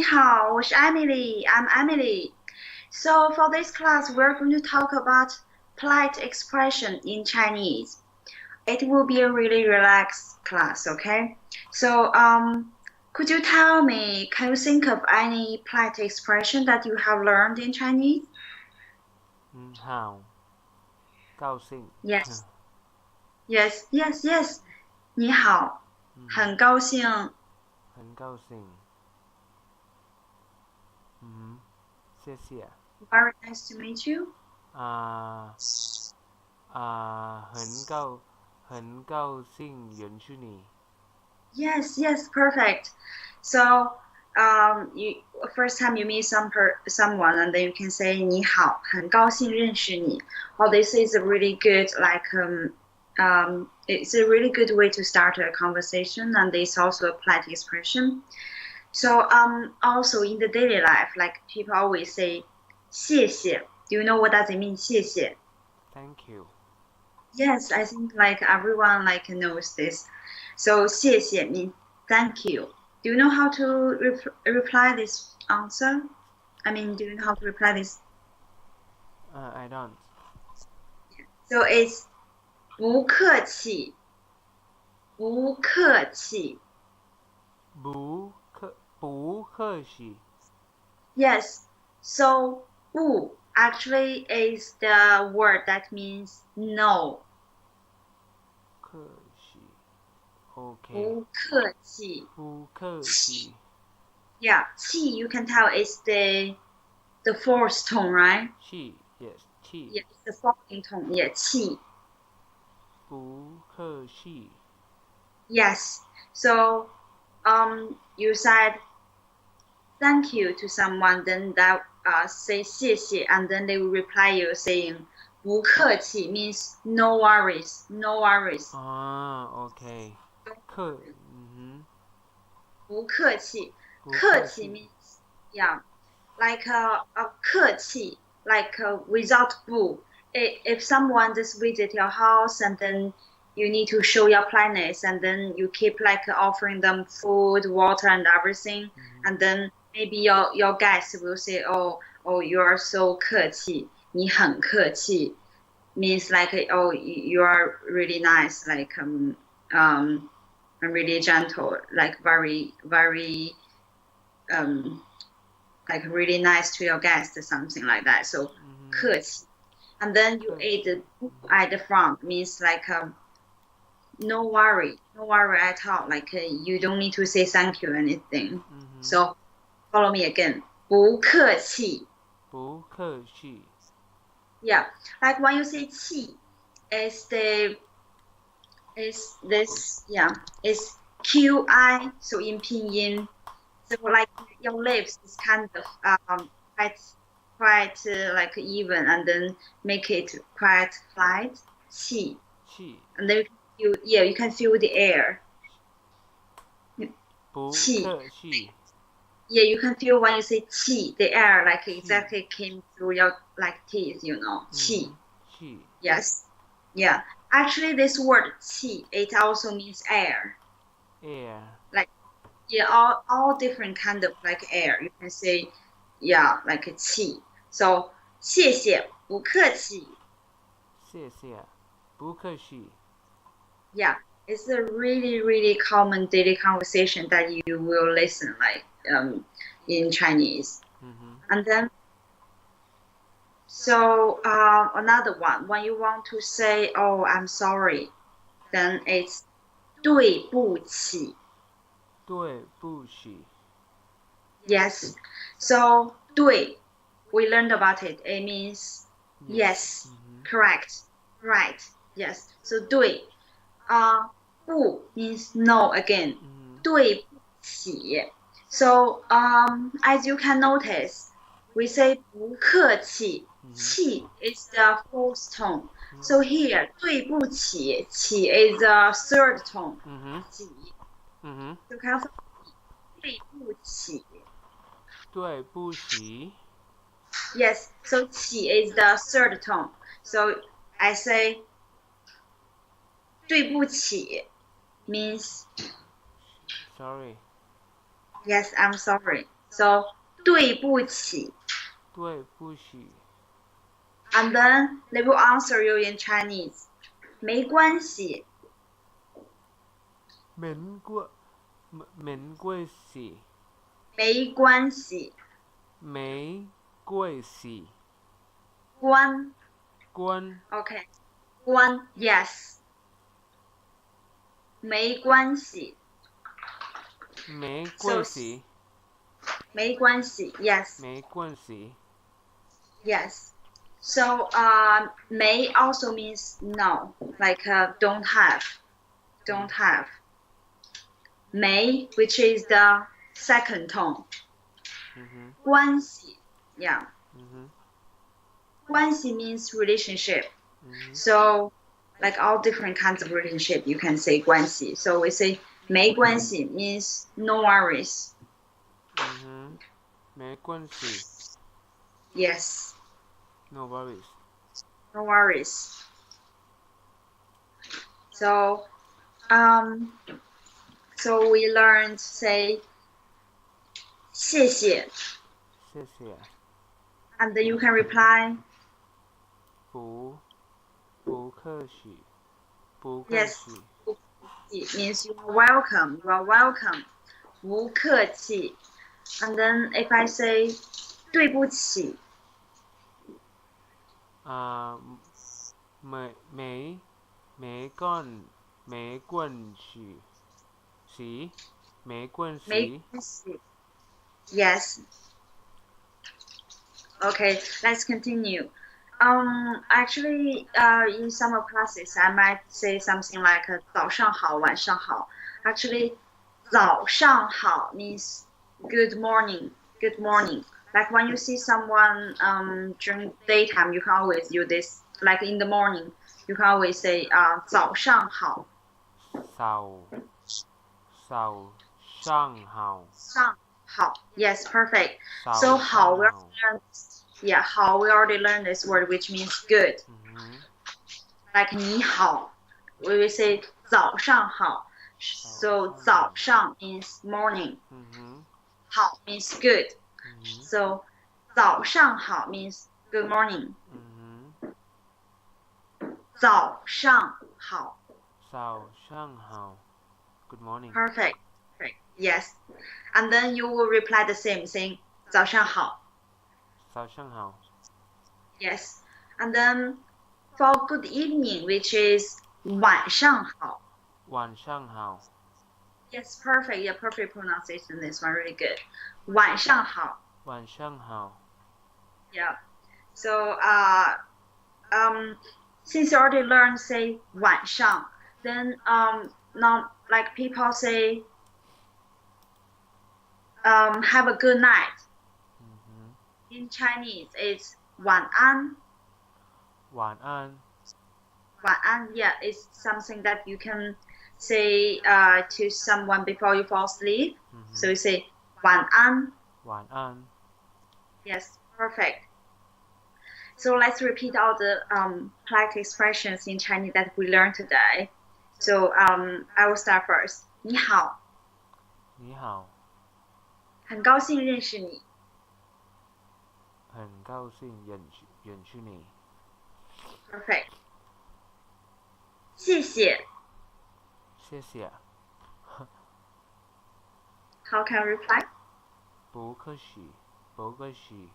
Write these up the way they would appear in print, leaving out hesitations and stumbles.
好，我是 Emily. I'm Emily. So for this class, we're going to talk about polite expression in Chinese. It will be a really relaxed class, okay? So could you tell me, can you think of any polite expression that you have learned in Chinese? 好，高兴。Yes, yes, yes, yes. 你好，很高兴。很高兴。谢谢。Very nice to meet you. 很高兴认识你。Yes, yes, perfect. So, you first time you meet someone and then you can say 你好，很高兴认识你. Well, this is a really good it's a really good way to start a conversation, and it's also a polite expression. So, also in the daily life, like people always say 谢谢. Do you know what does it mean? 谢谢. Thank you. Yes, I think like everyone knows this. So 谢谢 means thank you. Do you know how to reply this answer? I mean, do you know how to reply this? I don't. So it's 不客气，不客气。不客气。Yes. So 不 actually is the word that means no. 客气。Okay. 不客气。不客气。Yeah, 气 you can tell is the fourth tone, right? 气 yes 气。Yeah, it's the falling tone. Yeah, 气. 不客气。Yes. So, you said thank you to someone, then that say 谢谢, and then they will reply you saying 不客气 means no worries, no worries. Okay. 不客气. 客气 means yeah, like a 客气, like without 不. If someone just visit your house and then you need to show your politeness, and then you keep like offering them food, water, and everything, and then maybe your guests will say, oh, you are so 客气, 你很客气, means like oh, you are really nice, like really gentle, like very like really nice to your guests, something like that. So 客气. And then you add at the front means like no worry at all. Like you don't need to say thank you or anything. So follow me again. 不客气. 不客气. Yeah, like when you say 气, is QI. So in pinyin, so like your lips is kind of quite like even, and then make it quite flat. 气. And then you can feel the air. 不客气. Yeah, you can feel when you say 气, the air like exactly came through your like teeth, you know. 气. Yes. Yeah. Actually, this word 气, it also means air. Air. Like yeah, all different kind of like air. You can say yeah, like 气. So 谢谢，不客气。谢谢，不客气。Yeah, it's a really common daily conversation that you will listen like in Chinese. And then so another one, when you want to say oh I'm sorry, then it's 对不起. 对不起. Yes. So 对, we learned about it. It means yes, correct, right. Yes. So 对. 不 means no again. 对不起. So as you can notice, we say 不客气. 气 is the fourth tone. So here 对不起, 起 is the third tone. 起. So kind of 对不起. 对不起. Yes. So 起 is the third tone. So I say 对不起 means Sorry. yes, I'm sorry. So 对不起。对不起。 And then they will answer you in Chinese. 没关系。免贵免贵喜。没关系。没贵喜。关。关。 Okay. 关 yes. 没关系。没贵喜。没关系 yes. 没关系。 Yes. So may also means no, like don't have. Don't have. May, which is the second tone. 关系 yeah. 关系 means relationship. So like all different kinds of relationship you can say 关系. So we say 没关系 means no worries. 没关系。 Yes. No worries. No worries. So so we learned say 谢谢. 谢谢。 And then you can reply 不客气。不客 yes. 气。 It means you are welcome. You are welcome. 不客气. And then if I say 对不起. 没关系。没关系。没关系. Yes. Okay, let's continue. Actually, in summer classes, I might say something like 早上好,晚上好. Actually, 早上好 means good morning. Good morning. Like when you see someone during daytime, you can always use this. Like in the morning, you can always say 早上好.早上好. 上好. Yes, perfect. So 好 we already learned. Yeah, 好 we already learned this word, which means good. Like 你好, we will say 早上好. So 早上 means morning. 好 means good. So 早上好 means good morning. 早上好. 早上好. Good morning. Perfect. Yes. And then you will reply the same, saying 早上好. 早上好. Yes. And then for good evening, which is 晚上好. 晚上好. Yes, perfect. Yeah, perfect pronunciation. This one really good. 晚上好. 晚上好. Yeah. So since you already learned say 晚上, then now like people say have a good night. In Chinese, it's 晚安. 晚安. 晚安, yeah, it's something that you can say to someone before you fall asleep. So you say 晚安. 晚安. Yes, perfect. So let's repeat all the polite expressions in Chinese that we learned today. So I will start first. 你好.你好. 很高兴认识你. 很高兴认识你. Perfect. 谢谢. 谢谢. How can I reply? 不客气. 不客气.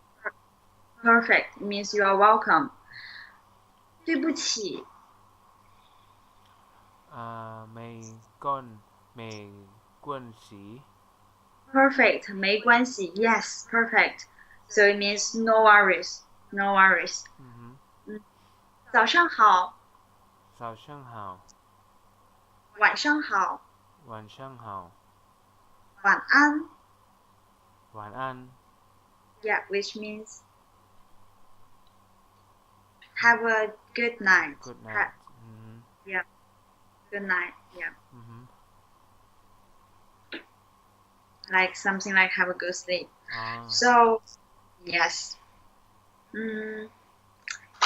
Perfect. It means you are welcome. 对不起. 没关系. Perfect. 没关系. Yes, perfect. So it means no worries. No worries. 早上好. 早上好. 晚上好. 晚上好. 晚安. 晚安. Yeah, which means have a good night. Good night. Yeah. Good night. Yeah. Like something like have a good sleep. So, yes.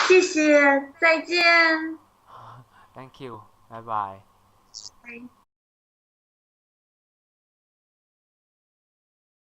谢谢，再见。Thank you. Bye bye. Bye.